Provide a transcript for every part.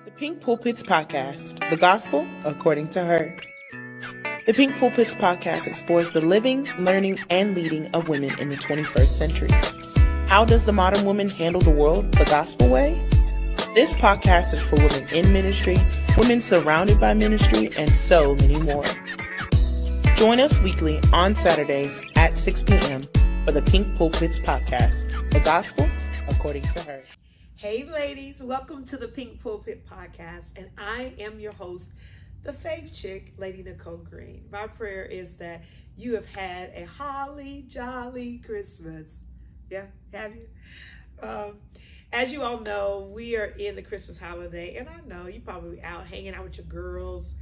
The Pink Pulpits Podcast, the gospel according to her. The Pink Pulpits Podcast explores the living, learning, and leading of women in the 21st century. How does the modern woman handle the world the gospel way? This podcast is for women in ministry, women surrounded by ministry, and so many more. Join us weekly on Saturdays at 6 p.m. for the Pink Pulpits Podcast, the gospel according to her. Hey ladies, welcome to the Pink Pulpit Podcast, and I am your host, the faith chick, Lady Nicole Green. My prayer is that you have had a holly jolly Christmas. Yeah, have you? As you all know, we are in the Christmas holiday, and I know you're probably out hanging out with your girls,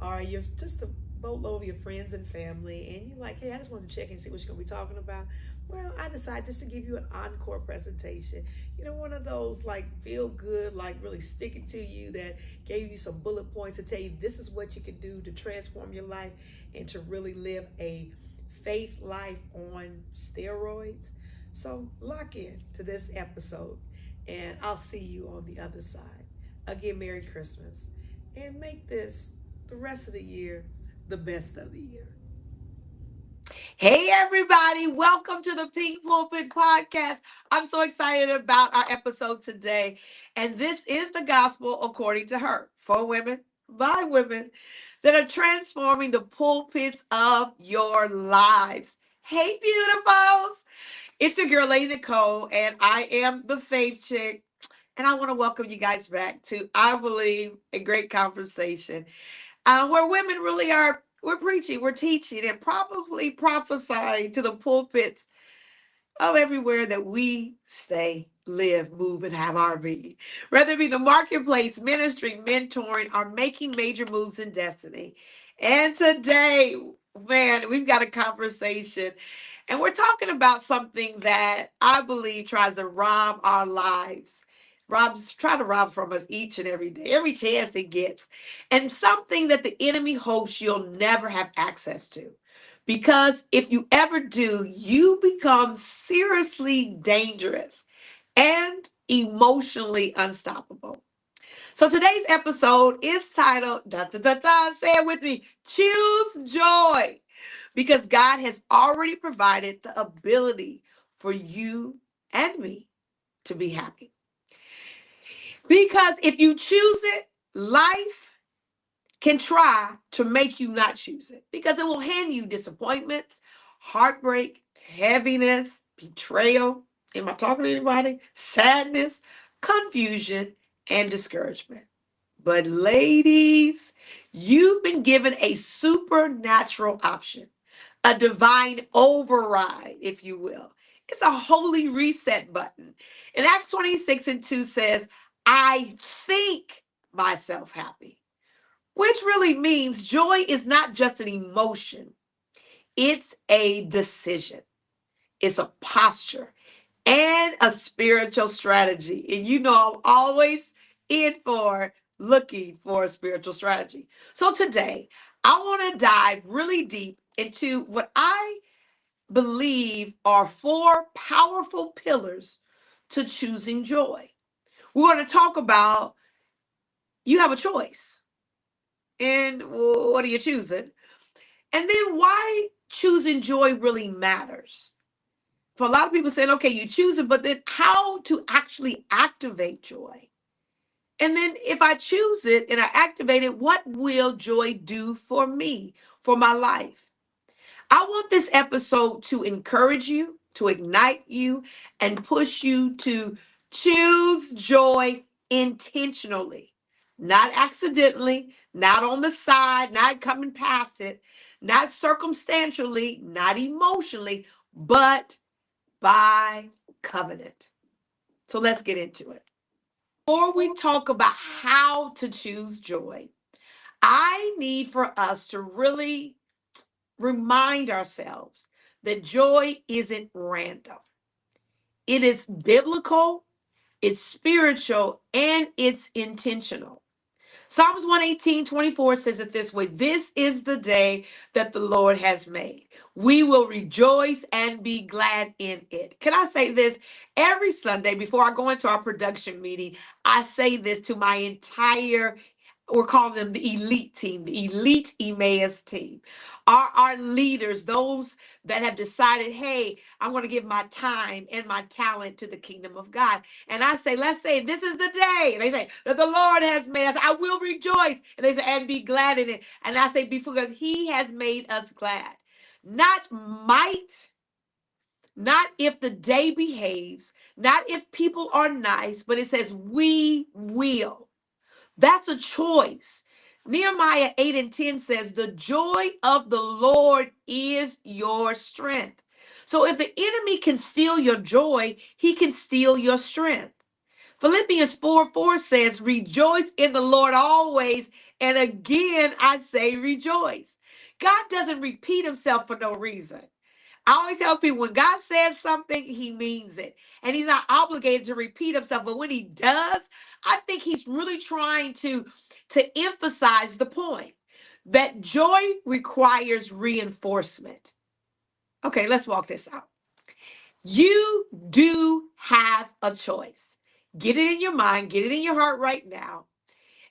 or you're just a boatload of your friends and family, and you're like, hey, I just want to check and see what you're going to be talking about. Well, I decided just to give you an encore presentation. You know, one of those like feel good, like really sticking to you, that gave you some bullet points to tell you this is what you can do to transform your life and to really live a faith life on steroids. So lock in to this episode, and I'll see you on the other side. Again, Merry Christmas, and make this the rest of the year the best of the year. Hey everybody, welcome to the Pink Pulpit Podcast. I'm so excited about our episode today. And this is the gospel according to her, for women, by women, that are transforming the pulpits of your lives. Hey beautifuls, it's your girl Lady Nicole, and I am the faith chick. And I want to welcome you guys back to, I believe, a great conversation where women really are, we're preaching, we're teaching, and probably prophesying to the pulpits of everywhere that we stay, live, move, and have our being. Whether it be the marketplace, ministry, mentoring, or making major moves in destiny. And today, man, we've got a conversation, and we're talking about something that I believe tries to rob our lives. Try to rob from us each and every day, every chance it gets. And something that the enemy hopes you'll never have access to. Because if you ever do, you become seriously dangerous and emotionally unstoppable. So today's episode is titled, da, da, da, da, say it with me, Choose Joy. Because God has already provided the ability for you and me to be happy. Because if you choose it, life can try to make you not choose it, because it will hand you disappointments, heartbreak, heaviness, betrayal. Am I talking to anybody? Sadness, confusion, and discouragement. But ladies, you've been given a supernatural option, a divine override, if you will. It's a holy reset button. And Acts 26:2 says, I think myself happy, which really means joy is not just an emotion, it's a decision, it's a posture, and a spiritual strategy. And you know, I'm always looking for a spiritual strategy. So today, I want to dive really deep into what I believe are 4 powerful pillars to choosing joy. We're going to talk about you have a choice. And what are you choosing? And then why choosing joy really matters. For a lot of people saying, okay, you choose it, but then how to actually activate joy. And then if I choose it and I activate it, what will joy do for me, for my life? I want this episode to encourage you, to ignite you, and push you to choose joy intentionally, not accidentally, not on the side, not coming past it, not circumstantially, not emotionally, but by covenant. So let's get into it. Before we talk about how to choose joy, I need for us to really remind ourselves that joy isn't random. It is biblical, it's spiritual, and it's intentional. Psalms 118:24 says it this way: This is the day that the Lord has made. We will rejoice and be glad in it. Can I say this? Every Sunday before I go into our production meeting, I say this to my entire, we're calling them the elite team, the elite Emmaus team. Our leaders, those that have decided, hey, I'm going to give my time and my talent to the kingdom of God. And I say, let's say this is the day. And they say that the Lord has made us. I will rejoice. And they say, and be glad in it. And I say, because he has made us glad. Not might, not if the day behaves, not if people are nice, but it says we will. That's a choice. Nehemiah 8:10 says, the joy of the Lord is your strength. So if the enemy can steal your joy, he can steal your strength. Philippians 4:4 says, rejoice in the Lord always. And again, I say rejoice. God doesn't repeat himself for no reason. I always tell people when God says something, he means it. And he's not obligated to repeat himself. But when he does, I think he's really trying to emphasize the point that joy requires reinforcement. Okay, let's walk this out. You do have a choice. Get it in your mind, get it in your heart right now.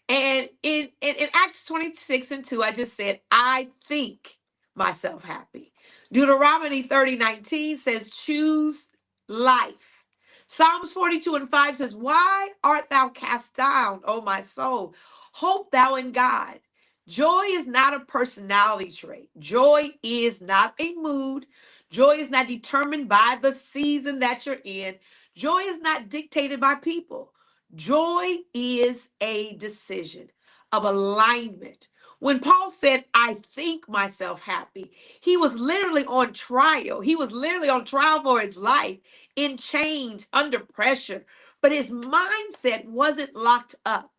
And in Acts 26:2, I just said, I think myself happy. Deuteronomy 30:19 says, choose life. Psalms 42:5 says, why art thou cast down, O my soul? Hope thou in God. Joy is not a personality trait. Joy is not a mood. Joy is not determined by the season that you're in. Joy is not dictated by people. Joy is a decision of alignment. When Paul said, I think myself happy, he was literally on trial. He was literally on trial for his life, in chains, under pressure. But his mindset wasn't locked up.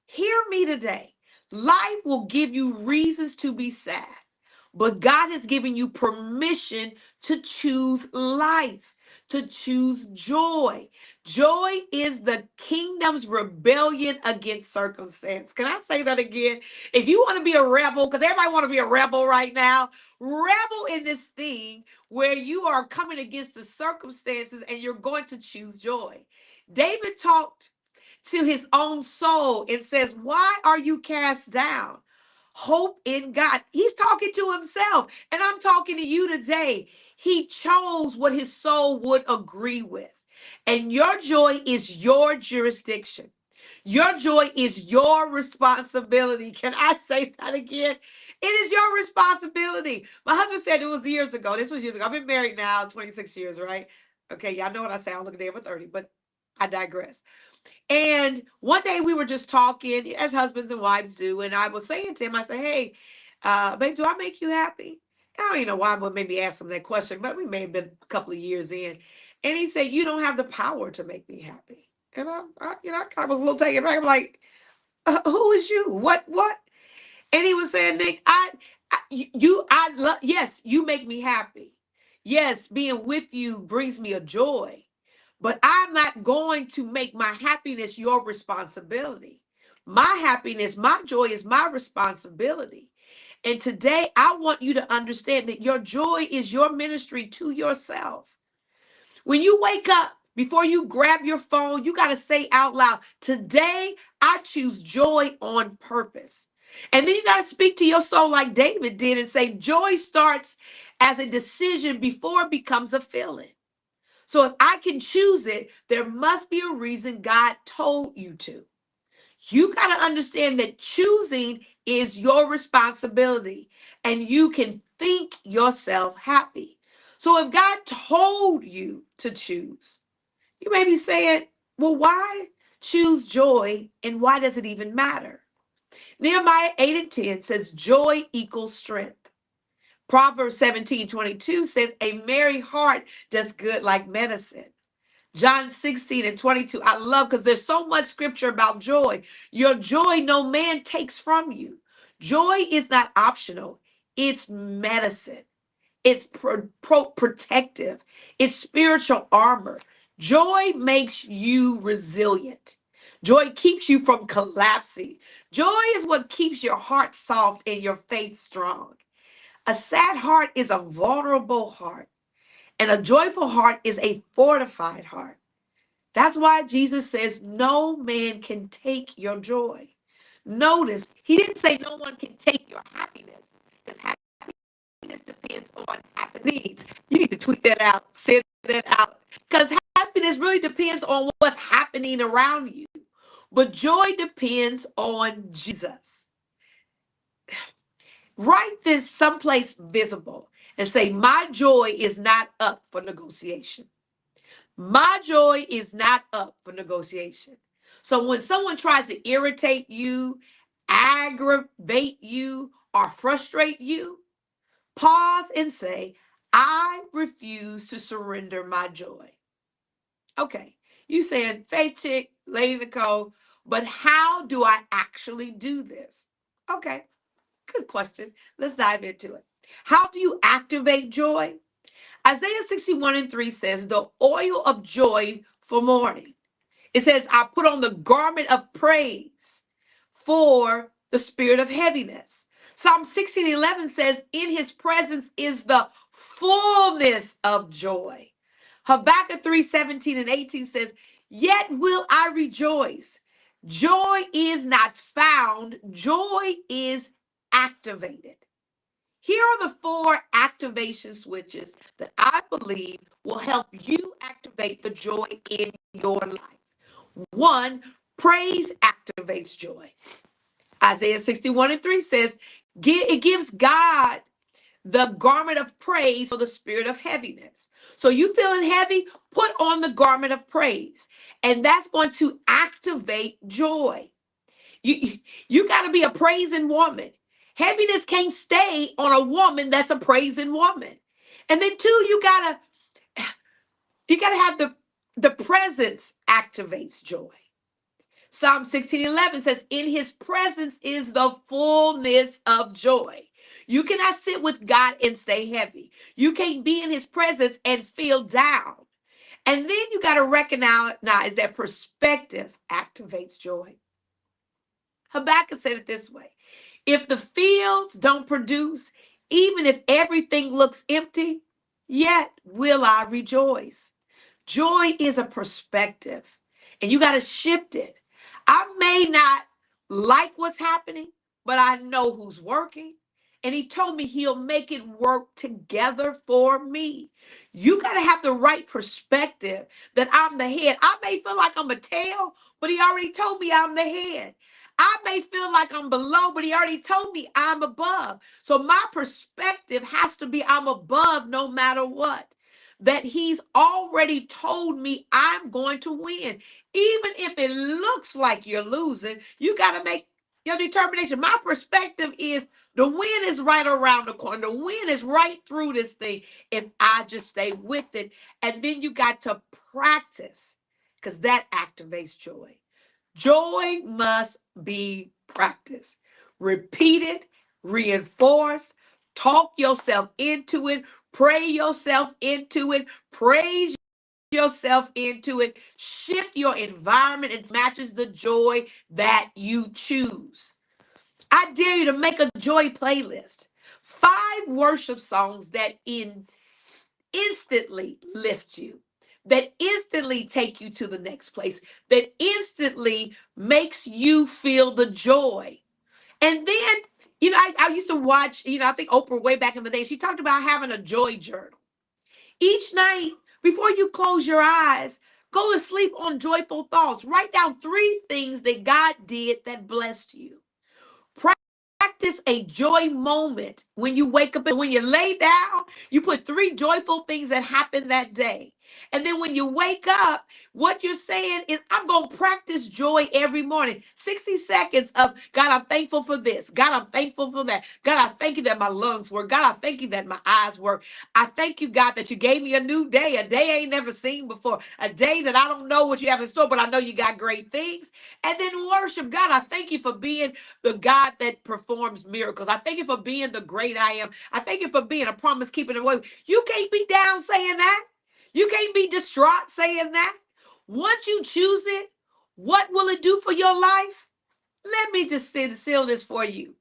Hear me today. Life will give you reasons to be sad, but God has given you permission to choose life, to choose joy. Joy is the kingdom's rebellion against circumstance. Can I say that again? If you want to be a rebel, because everybody want to be a rebel right now, rebel in this thing where you are coming against the circumstances and you're going to choose joy. David talked to his own soul and says, why are you cast down? Hope in God. He's talking to himself. And I'm talking to you today. He chose what his soul would agree with. And your joy is your jurisdiction. Your joy is your responsibility. Can I say that again? It is your responsibility. My husband said it was years ago. This was years ago. I've been married now 26 years, right? Okay, y'all know what I say. I don't look a day over 30, but I digress. And one day we were just talking, as husbands and wives do, and I was saying to him, I said, hey, babe, do I make you happy? I don't even know why I would maybe ask him that question, but we may have been a couple of years in. And he said, you don't have the power to make me happy. And I kind of was a little taken back. I'm like, who is you? What? And he was saying, Nick, I love, yes, you make me happy. Yes, being with you brings me a joy. But I'm not going to make my happiness your responsibility. My happiness, my joy is my responsibility. And today I want you to understand that your joy is your ministry to yourself. When you wake up, before you grab your phone, you got to say out loud, today I choose joy on purpose. And then you got to speak to your soul like David did and say, joy starts as a decision before it becomes a feeling. So if I can choose it, there must be a reason God told you to. You got to understand that choosing is your responsibility and you can think yourself happy. So if God told you to choose, you may be saying, well, why choose joy and why does it even matter? Nehemiah 8:10 says joy equals strength. Proverbs 17:22 says a merry heart does good like medicine. John 16:22. I love because there's so much scripture about joy. Your joy no man takes from you. Joy is not optional. It's medicine. It's protective. It's spiritual armor. Joy makes you resilient. Joy keeps you from collapsing. Joy is what keeps your heart soft and your faith strong. A sad heart is a vulnerable heart, and a joyful heart is a fortified heart. That's why Jesus says, no man can take your joy. Notice, he didn't say no one can take your happiness, because happiness depends on happenings. You need to tweet that out, send that out, because happiness really depends on what's happening around you. But joy depends on Jesus. Write this someplace visible and say, my joy is not up for negotiation. My joy is not up for negotiation. So when someone tries to irritate you, aggravate you, or frustrate you, pause and say, I refuse to surrender my joy. Okay, you saying, Faith Chick, Lady Nicole, but how do I actually do this? Okay, good question. Let's dive into it. How do you activate joy? Isaiah 61:3 says, the oil of joy for mourning. It says, I put on the garment of praise for the spirit of heaviness. Psalm 16:11 says, in his presence is the fullness of joy. Habakkuk 3:17-18 says, yet will I rejoice. Joy is not found, joy is activated. Here are the 4 activation switches that I believe will help you activate the joy in your life. 1, praise activates joy. Isaiah 61:3 says, it gives God the garment of praise for the spirit of heaviness. So you feeling heavy, put on the garment of praise, and that's going to activate joy. You got to be a praising woman. Heaviness can't stay on a woman that's a praising woman. And then 2, you gotta have the presence activates joy. Psalm 16:11 says, in his presence is the fullness of joy. You cannot sit with God and stay heavy. You can't be in his presence and feel down. And then you got to recognize that perspective activates joy. Habakkuk said it this way: if the fields don't produce, even if everything looks empty, yet will I rejoice. Joy is a perspective, and you got to shift it. I may not like what's happening, but I know who's working. And he told me he'll make it work together for me. You got to have the right perspective that I'm the head. I may feel like I'm a tail, but he already told me I'm the head. I may feel like I'm below, but he already told me I'm above. So my perspective has to be I'm above no matter what. That he's already told me I'm going to win. Even if it looks like you're losing, you got to make your determination. My perspective is the win is right around the corner. The win is right through this thing if I just stay with it. And then you got to practice, because that activates joy. Joy must be practiced. Repeated, reinforced, talk yourself into it, pray yourself into it, praise yourself into it, shift your environment and matches the joy that you choose. I dare you to make a joy playlist. 5 worship songs that instantly lift you, that instantly take you to the next place, that instantly makes you feel the joy. And then, I used to watch, I think Oprah way back in the day, she talked about having a joy journal. Each night, before you close your eyes, go to sleep on joyful thoughts. Write down 3 things that God did that blessed you. Practice a joy moment when you wake up, and when you lay down, you put 3 joyful things that happened that day. And then when you wake up, what you're saying is, I'm going to practice joy every morning. 60 seconds of, God, I'm thankful for this. God, I'm thankful for that. God, I thank you that my lungs work. God, I thank you that my eyes work. I thank you, God, that you gave me a new day, a day I ain't never seen before, a day that I don't know what you have in store, but I know you got great things. And then worship. God, I thank you for being the God that performs miracles. I thank you for being the great I am. I thank you for being a promise keeping away. You can't be down saying that. You can't be distraught saying that. Once you choose it, What will it do for your life? Let me just seal this for you.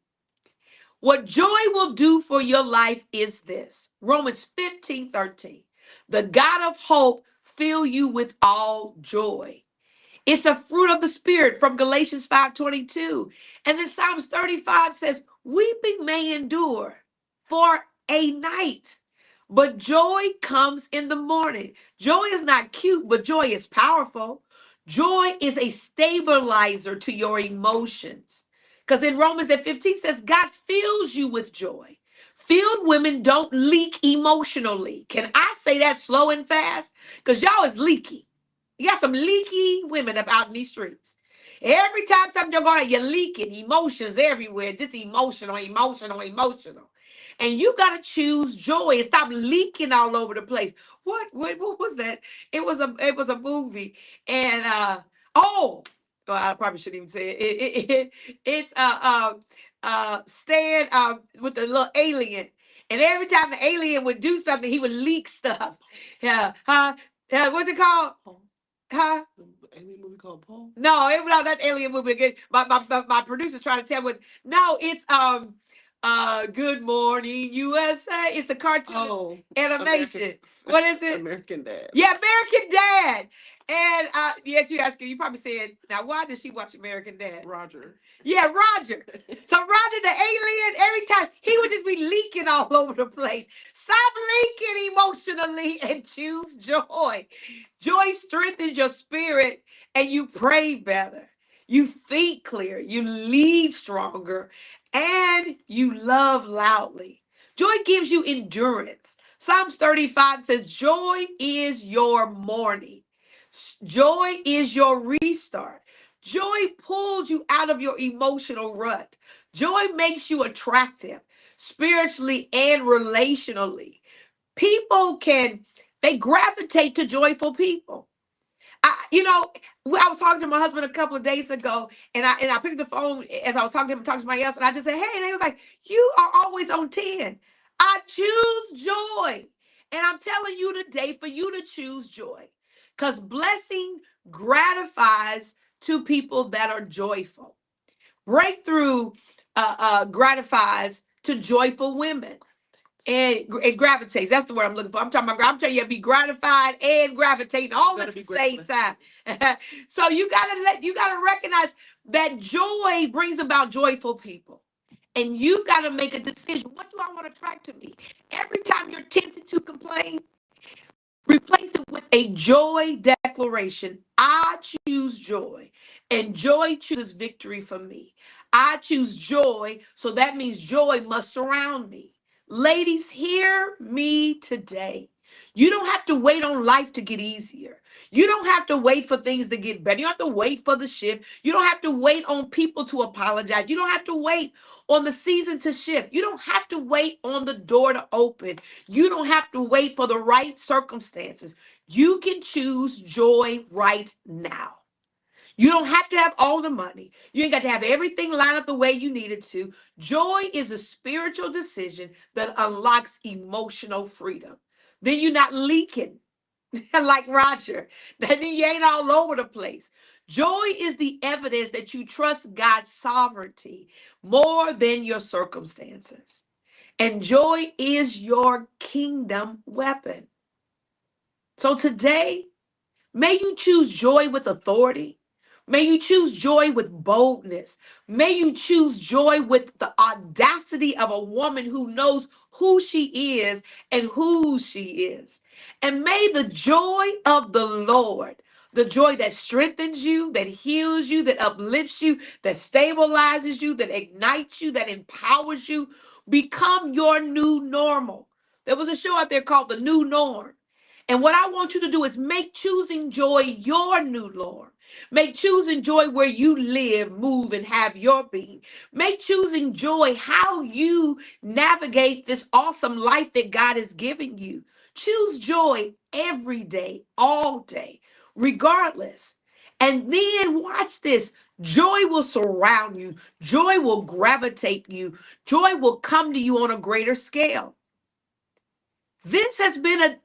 What joy will do for your life is this. Romans 15:13. The God of hope fill you with all joy. It's a fruit of the Spirit from Galatians 5:22. And then Psalms 35 says, weeping may endure for a night, but joy comes in the morning. Joy is not cute, but joy is powerful. Joy is a stabilizer to your emotions. Because in Romans that 15 says, God fills you with joy. Filled women don't leak emotionally. Can I say that slow and fast? Because y'all is leaky. You got some leaky women up out in these streets. Every time something going on, you're leaking emotions everywhere. Just emotional, emotional, emotional. And you got to choose joy and stop leaking all over the place. What was that? It was a movie. And oh, well, I probably shouldn't even say it's Stan with the little alien. And every time the alien would do something, he would leak stuff. Yeah, what's it called? Huh? The alien movie called Paul? No, that alien movie again. My producer trying to tell me. No, it's Good Morning USA. It's the cartoon. Oh, animation. What is it? American Dad. Yeah, American Dad. And yes, you asking. You probably said, now why does she watch American Dad? Roger. Yeah, Roger. So Roger the alien, every time he would just be leaking all over the place. Stop leaking emotionally and choose joy. Joy strengthens your spirit and you pray better. You think clear, you lead stronger, and you love loudly. Joy gives you endurance. Psalms 35 says, joy is your morning. Joy is your restart. Joy pulls you out of your emotional rut. Joy makes you attractive spiritually and relationally. People they gravitate to joyful people. I was talking to my husband a couple of days ago, and I picked the phone as I was talking to him, talking to somebody else, and I just said, "Hey," and they was like, "You are always on 10." I choose joy, and I'm telling you today for you to choose joy, because blessing gratifies to people that are joyful. Breakthrough gratifies to joyful women. And it gravitates. That's the word I'm looking for. I'm telling you to be gratified and gravitating all at the same time. So you gotta recognize that joy brings about joyful people. And you've got to make a decision. What do I want to attract to me? Every time you're tempted to complain, replace it with a joy declaration. I choose joy, and joy chooses victory for me. I choose joy, so that means joy must surround me. Ladies, hear me today. You don't have to wait on life to get easier. You don't have to wait for things to get better. You don't have to wait for the shift. You don't have to wait on people to apologize. You don't have to wait on the season to shift. You don't have to wait on the door to open. You don't have to wait for the right circumstances. You can choose joy right now. You don't have to have all the money. You ain't got to have everything lined up the way you need it to. Joy is a spiritual decision that unlocks emotional freedom. Then you're not leaking like Roger. Then you ain't all over the place. Joy is the evidence that you trust God's sovereignty more than your circumstances. And joy is your kingdom weapon. So today, may you choose joy with authority. May you choose joy with boldness. May you choose joy with the audacity of a woman who knows who she is and whose she is. And may the joy of the Lord, the joy that strengthens you, that heals you, that uplifts you, that stabilizes you, that ignites you, that empowers you, become your new normal. There was a show out there called The New Norm. And what I want you to do is make choosing joy your new norm. Make choosing joy where you live, move, and have your being. Make choosing joy how you navigate this awesome life that God has given you. Choose joy every day, all day, regardless. And then watch this. Joy will surround you. Joy will gravitate you. Joy will come to you on a greater scale. This has been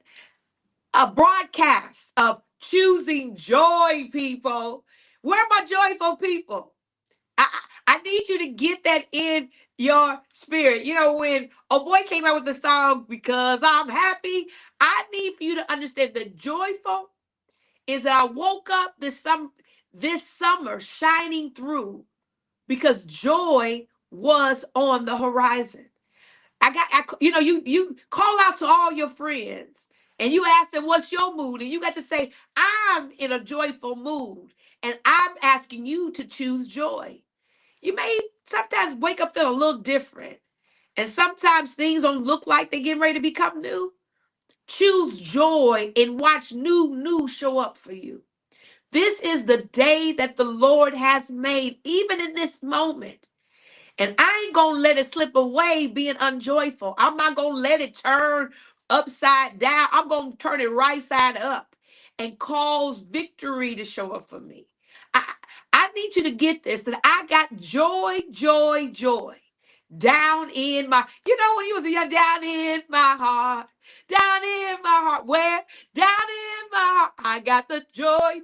a broadcast of choosing joy, people. Where are my joyful people? I need you to get that in your spirit. You know, when a boy came out with the song, Because I'm Happy, I need for you to understand that joyful is that I woke up this summer shining through because joy was on the horizon. You call out to all your friends and you ask them, what's your mood? And you got to say, I'm in a joyful mood. And I'm asking you to choose joy. You may sometimes wake up feeling a little different. And sometimes things don't look like they're getting ready to become new. Choose joy and watch new show up for you. This is the day that the Lord has made, even in this moment. And I ain't going to let it slip away being unjoyful. I'm not going to let it turn upside down. I'm going to turn it right side up and cause victory to show up for me. I, I need you to get this, that I got joy down in my, when you was a young, down in my heart. Down in my heart. Where? Down in my heart. I got the joy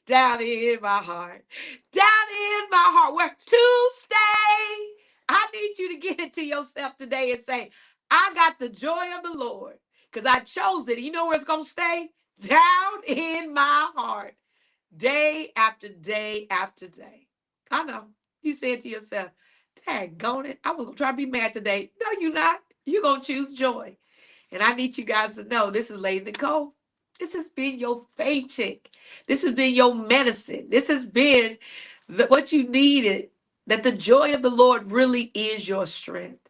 down in my heart. Down in my heart. Where to stay. I need you to get into yourself today and say, I got the joy of the Lord because I chose it. You know where it's going to stay? Down in my heart. Day after day after day. I know. You said to yourself, daggone it, I was going to try to be mad today. No, you're not. You're going to choose joy. And I need you guys to know this is Lady Nicole. This has been your faith chick. This has been your medicine. This has been what you needed, that the joy of the Lord really is your strength.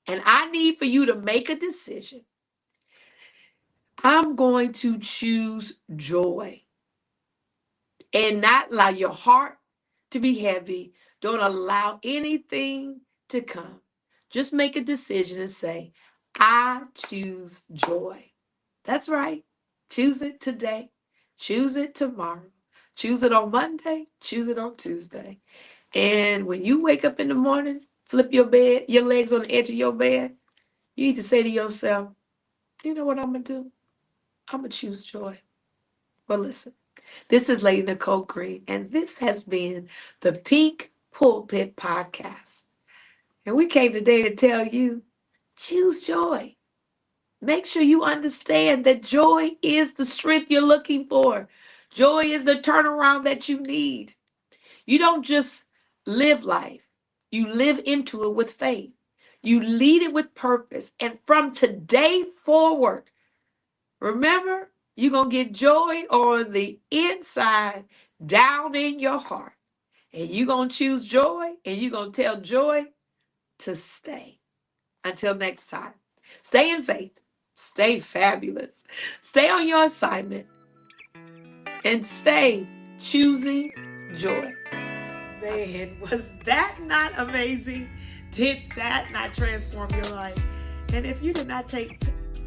And I need for you to make a decision. I'm going to choose joy and not allow your heart to be heavy. Don't allow anything to come. Just make a decision and say, I choose joy. That's right. Choose it today. Choose it tomorrow. Choose it on Monday. Choose it on Tuesday. And when you wake up in the morning, flip your legs on the edge of your bed, you need to say to yourself, you know what I'm going to do? I'm going to choose joy. Well, listen, this is Lady Nicole Green, and this has been the Pink Pulpit Podcast. And we came today to tell you, choose joy. Make sure you understand that joy is the strength you're looking for. Joy is the turnaround that you need. You don't just live life. You live into it with faith. You lead it with purpose. And from today forward, remember, you're going to get joy on the inside, down in your heart. And you're going to choose joy, and you're going to tell joy to stay. Until next time, stay in faith, stay fabulous, stay on your assignment, and stay choosing joy. Man, was that not amazing? Did that not transform your life? And if you did not take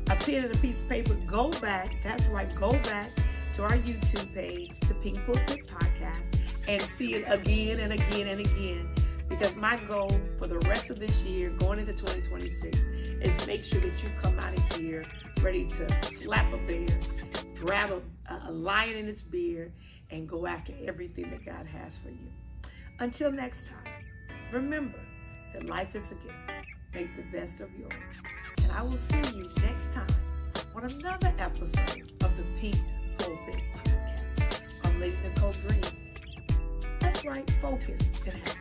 a pen and a piece of paper, go back. That's right, go back to our YouTube page, the Pink Pulpit Podcast, and see it again and again and again. Because my goal for the rest of this year, going into 2026, is make sure that you come out of here ready to slap a bear, grab a lion in its beard, and go after everything that God has for you. Until next time, remember that life is a gift. Make the best of yours. And I will see you next time on another episode of the Pink Pulpit Podcast. I'm Lady Nicole Green. That's right, focus and have